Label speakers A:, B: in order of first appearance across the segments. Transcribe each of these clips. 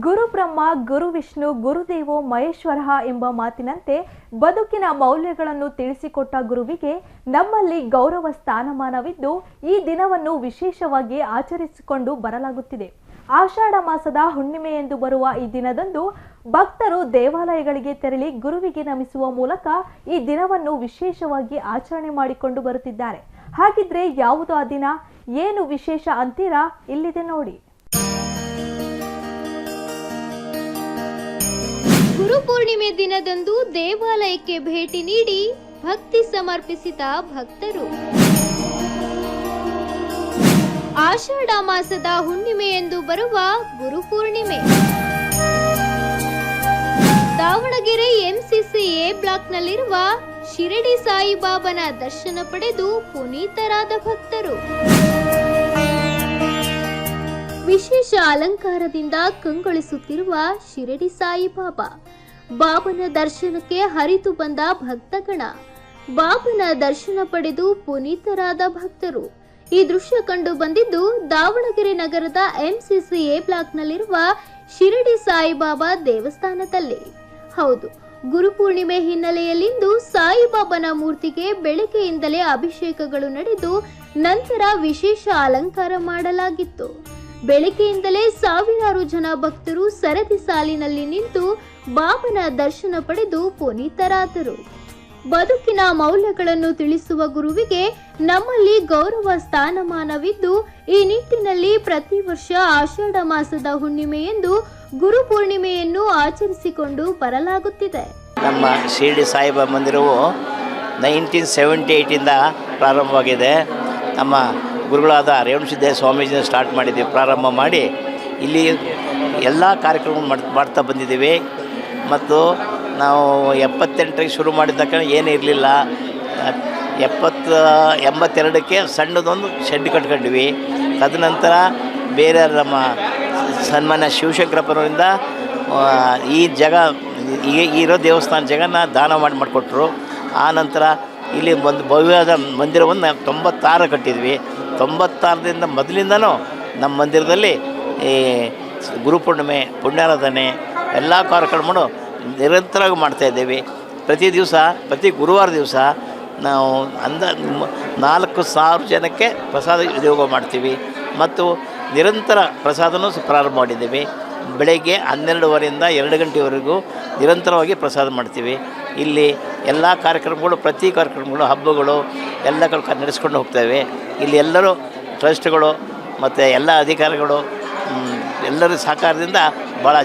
A: ಗುರು ಬ್ರಹ್ಮ, ಗುರು ವಿಷ್ಣು, ಗುರುದೇವೋ ಮಹೇಶ್ವರ ಎಂಬ ಮಾತಿನಂತೆ ಬದುಕಿನ ಮೌಲ್ಯಗಳನ್ನು ತಿಳಿಸಿಕೊಟ್ಟ ಗುರುವಿಗೆ ನಮ್ಮಲ್ಲಿ ಗೌರವ ಸ್ಥಾನಮಾನವಿದ್ದು ಈ ದಿನವನ್ನು ವಿಶೇಷವಾಗಿ ಆಚರಿಸಿಕೊಂಡು ಬರಲಾಗುತ್ತಿದೆ. ಆಷಾಢ ಮಾಸದ ಹುಣ್ಣಿಮೆ ಎಂದು ಬರುವ ಈ ದಿನದಂದು ಭಕ್ತರು ದೇವಾಲಯಗಳಿಗೆ ತೆರಳಿ ಗುರುವಿಗೆ ನಮಿಸುವ ಮೂಲಕ ಈ ದಿನವನ್ನು ವಿಶೇಷವಾಗಿ ಆಚರಣೆ ಮಾಡಿಕೊಂಡು ಬರುತ್ತಿದ್ದಾರೆ. ಹಾಗಿದ್ರೆ ಯಾವುದು ಆ ದಿನ, ಏನು ವಿಶೇಷ ಅಂತೀರಾ? ಇಲ್ಲಿದೆ ನೋಡಿ.
B: ಗುರುಪೂರ್ಣಿಮೆ ದಿನದಂದು ದೇವಾಲಯಕ್ಕೆ ಭೇಟಿ ನೀಡಿ ಭಕ್ತಿ ಸಮರ್ಪಿಸಿದ ಭಕ್ತರು. ಆಷಾಢ ಮಾಸದ ಹುಣ್ಣಿಮೆ ಎಂದು ಬರುವ ಗುರುಪೂರ್ಣಿಮೆ. ದಾವಣಗೆರೆ ಎಂಸಿಸಿ ಎ ಬ್ಲಾಕ್ನಲ್ಲಿರುವ ಶಿರಡಿ ಸಾಯಿಬಾಬನ ದರ್ಶನ ಪಡೆದು ಪುನೀತರಾದ ಭಕ್ತರು. ವಿಶೇಷ ಅಲಂಕಾರದಿಂದ ಕಂಗೊಳಿಸುತ್ತಿರುವ ಶಿರಡಿ ಸಾಯಿಬಾಬಾ. ಬಾಬನ ದರ್ಶನಕ್ಕೆ ಹರಿದು ಬಂದ ಭಕ್ತಗಣ. ಬಾಬನ ದರ್ಶನ ಪಡೆದು ಪುನೀತರಾದ ಭಕ್ತರು. ಈ ದೃಶ್ಯ ಕಂಡು ಬಂದಿದ್ದು ದಾವಣಗೆರೆ ನಗರದ ಎಂಸಿಸಿ ಎ ಬ್ಲಾಕ್ನಲ್ಲಿರುವ ಶಿರಡಿ ಸಾಯಿಬಾಬಾ ದೇವಸ್ಥಾನದಲ್ಲಿ. ಹೌದು, ಗುರುಪೂರ್ಣಿಮೆ ಹಿನ್ನೆಲೆಯಲ್ಲಿಂದು ಸಾಯಿಬಾಬನ ಮೂರ್ತಿಗೆ ಬೆಳಗ್ಗೆಯಿಂದಲೇ ಅಭಿಷೇಕಗಳು ನಡೆದು ನಂತರ ವಿಶೇಷ ಅಲಂಕಾರ ಮಾಡಲಾಗಿತ್ತು. ಬೆಳಗ್ಗೆಯಿಂದಲೇ ಸಾವಿರಾರು ಜನ ಭಕ್ತರು ಸರದಿ ಸಾಲಿನಲ್ಲಿ ನಿಂತು ಬಾಬನ ದರ್ಶನ ಪಡೆದು ಪುನೀತರಾದರು. ಬದುಕಿನ ಮೌಲ್ಯಗಳನ್ನು ತಿಳಿಸುವ ಗುರುವಿಗೆ ನಮ್ಮಲ್ಲಿ ಗೌರವ ಸ್ಥಾನಮಾನವಿದ್ದು ಈ ನಿಟ್ಟಿನಲ್ಲಿ ಪ್ರತಿ ವರ್ಷ ಆಷಾಢ ಮಾಸದ ಹುಣ್ಣಿಮೆಯೆಂದು ಗುರುಪೂರ್ಣಿಮೆಯನ್ನು ಆಚರಿಸಿಕೊಂಡು ಬರಲಾಗುತ್ತಿದೆ.
C: ನಮ್ಮ ಶಿರಡಿ ಸಾಯಿಬಾಬಾ ಮಂದಿರವು 1978 ಪ್ರಾರಂಭವಾಗಿದೆ. ನಮ್ಮ ಗುರುಗಳಾದ ರೇವಣಸಿದ್ದೇಶ್ವರ ಸ್ವಾಮೀಜಿನ ಸ್ಟಾರ್ಟ್ ಮಾಡಿದ್ದೀವಿ. ಪ್ರಾರಂಭ ಮಾಡಿ ಇಲ್ಲಿ ಎಲ್ಲ ಕಾರ್ಯಕ್ರಮ ಮಾಡ್ತಾ ಬಂದಿದ್ದೀವಿ. ಮತ್ತು ನಾವು 78ಕ್ಕೆ ಶುರು ಮಾಡಿದ ತಕ್ಷಣ ಏನೂ ಇರಲಿಲ್ಲ. 82ಕ್ಕೆ ಸಣ್ಣದೊಂದು ಶೆಡ್ ಕಟ್ಕೊಂಡ್ವಿ. ತದನಂತರ ಬೇರೆ ನಮ್ಮ ಸನ್ಮಾನ್ಯ ಶಿವಶಂಕರಪ್ಪನವರಿಂದ ಈ ಜಾಗ ಇರೋ ದೇವಸ್ಥಾನ ಜಾಗನ ದಾನ ಮಾಡಿಕೊಟ್ರು. ಆ ನಂತರ ಇಲ್ಲಿ ಒಂದು ಭವ್ಯವಾದ ಮಂದಿರವನ್ನು 96 ಕಟ್ಟಿದ್ವಿ. 96ರಿಂದ ಮೊದಲಿಂದನೂ ನಮ್ಮ ಮಂದಿರದಲ್ಲಿ ಈ ಗುರುಪೂರ್ಣಿಮೆ, ಪುಣ್ಯಾರಾಧನೆ ಎಲ್ಲ ಕಾರ್ಯಕ್ರಮಗಳು ನಿರಂತರವಾಗಿ ಮಾಡ್ತಾಯಿದ್ದೇವೆ. ಪ್ರತಿ ಗುರುವಾರ ದಿವಸ ನಾವು 4,000 ಜನಕ್ಕೆ ಪ್ರಸಾದ ವಿನಿಯೋಗ ಮಾಡ್ತೀವಿ. ಮತ್ತು ನಿರಂತರ ಪ್ರಸಾದನೂ ಪ್ರಾರಂಭ ಮಾಡಿದ್ದೀವಿ. ಬೆಳಗ್ಗೆ 12:30ರಿಂದ 2 ಗಂಟೆವರೆಗೂ ನಿರಂತರವಾಗಿ ಪ್ರಸಾದ ಮಾಡ್ತೀವಿ. ಇಲ್ಲಿ ಎಲ್ಲ ಕಾರ್ಯಕ್ರಮಗಳು, ಪ್ರತಿ ಕಾರ್ಯಕ್ರಮಗಳು, ಹಬ್ಬಗಳು ಎಲ್ಲಗಳು ನಡೆಸ್ಕೊಂಡು ಹೋಗ್ತೇವೆ. ಇಲ್ಲಿ ಎಲ್ಲರೂ ಟ್ರಸ್ಟ್ಗಳು ಮತ್ತು ಎಲ್ಲ ಅಧಿಕಾರಿಗಳು ಎಲ್ಲರ ಸಹಕಾರದಿಂದ ಭಾಳ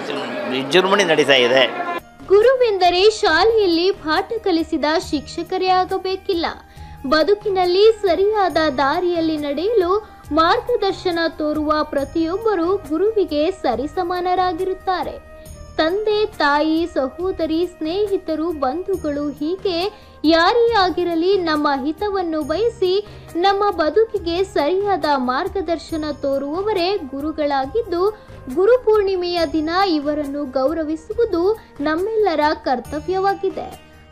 C: ವಿಜೃಂಭಣೆ ನಡೀತಾ ಇದೆ.
B: ಗುರುವೆಂದರೆ ಶಾಲೆಯಲ್ಲಿ ಪಾಠ ಕಲಿಸಿದ ಶಿಕ್ಷಕರೇ ಆಗಬೇಕಿಲ್ಲ. ಬದುಕಿನಲ್ಲಿ ಸರಿಯಾದ ದಾರಿಯಲ್ಲಿ ನಡೆಯಲು ಮಾರ್ಗದರ್ಶನ ತೋರುವ ಪ್ರತಿಯೊಬ್ಬರು ಗುರುವಿಗೆ ಸರಿಸಮಾನರಾಗಿರುತ್ತಾರೆ. ತಂದೆ, ತಾಯಿ, ಸಹೋದರಿ, ಸ್ನೇಹಿತರು, ಬಂಧುಗಳು ಹೀಗೆ ಯಾರೇ ಆಗಿರಲಿ ನಮ್ಮ ಹಿತವನ್ನು ಬಯಸಿ ನಮ್ಮ ಬದುಕಿಗೆ ಸರಿಯಾದ ಮಾರ್ಗದರ್ಶನ ತೋರುವವರೇ ಗುರುಗಳಾಗಿದ್ದು, ಗುರುಪೂರ್ಣಿಮೆಯ ದಿನ ಇವರನ್ನು ಗೌರವಿಸುವುದು ನಮ್ಮೆಲ್ಲರ ಕರ್ತವ್ಯವಾಗಿದೆ.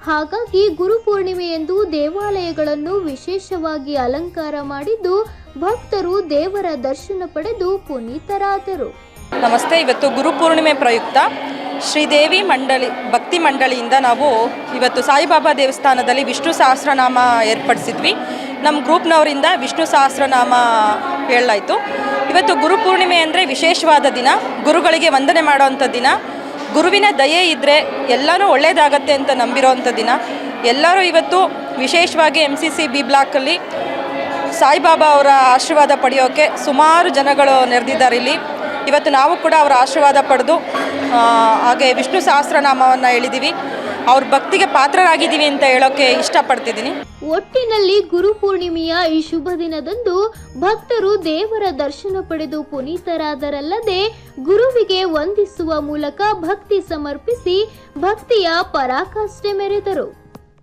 B: ಹಾಗಾಗಿ ಗುರುಪೂರ್ಣಿಮೆಯಂದು ದೇವಾಲಯಗಳನ್ನು ವಿಶೇಷವಾಗಿ ಅಲಂಕಾರ ಮಾಡಿದ್ದು ಭಕ್ತರು ದೇವರ ದರ್ಶನ ಪಡೆದು ಪುನೀತರಾದರು.
D: ನಮಸ್ತೆ. ಇವತ್ತು ಗುರುಪೂರ್ಣಿಮೆ ಪ್ರಯುಕ್ತ ಶ್ರೀದೇವಿ ಭಕ್ತಿ ಮಂಡಳಿಯಿಂದ ನಾವು ಇವತ್ತು ಸಾಯಿಬಾಬಾ ದೇವಸ್ಥಾನದಲ್ಲಿ ವಿಷ್ಣು ಸಹಸ್ರನಾಮ ಏರ್ಪಡಿಸಿದ್ವಿ. ನಮ್ಮ ಗ್ರೂಪ್ನವರಿಂದ ವಿಷ್ಣು ಸಹಸ್ರನಾಮ ಹೇಳಲಾಯಿತು. ಇವತ್ತು ಗುರುಪೂರ್ಣಿಮೆ ಅಂದರೆ ವಿಶೇಷವಾದ ದಿನ, ಗುರುಗಳಿಗೆ ವಂದನೆ ಮಾಡೋವಂಥ ದಿನ. ಗುರುವಿನ ದಯೆ ಇದ್ದರೆ ಎಲ್ಲನೂ ಒಳ್ಳೆಯದಾಗತ್ತೆ ಅಂತ ನಂಬಿರೋವಂಥ ದಿನ. ಎಲ್ಲರೂ ಇವತ್ತು ವಿಶೇಷವಾಗಿ MCC B ಬ್ಲಾಕಲ್ಲಿ ಸಾಯಿಬಾಬಾ ಅವರ ಆಶೀರ್ವಾದ ಪಡೆಯೋಕ್ಕೆ ಸುಮಾರು ಜನಗಳು ನೆರೆದಿದ್ದಾರೆ ಇಲ್ಲಿ. ಇವತ್ತು ನಾವು ಕೂಡ ಅವರ ಆಶೀರ್ವಾದ ಪಡೆದು ಹಾಗೆ ವಿಷ್ಣು ಸಹಸ್ರನಾಮವನ್ನು ಹೇಳಿದ್ದೀವಿ. ಅವ್ರ ಭಕ್ತಿಗೆ ಪಾತ್ರರಾಗಿದ್ದೀವಿ ಅಂತ ಹೇಳೋಕ್ಕೆ ಇಷ್ಟಪಡ್ತಿದ್ದೀನಿ.
B: ಒಟ್ಟಿನಲ್ಲಿ ಗುರುಪೂರ್ಣಿಮೆಯ ಈ ಶುಭ ದಿನದಂದು ಭಕ್ತರು ದೇವರ ದರ್ಶನ ಪಡೆದು ಪುನೀತರಾದರಲ್ಲದೆ ಗುರುವಿಗೆ ವಂದಿಸುವ ಮೂಲಕ ಭಕ್ತಿ ಸಮರ್ಪಿಸಿ ಭಕ್ತಿಯ ಪರಾಕಾಷ್ಠೆ ಮೆರೆದರು.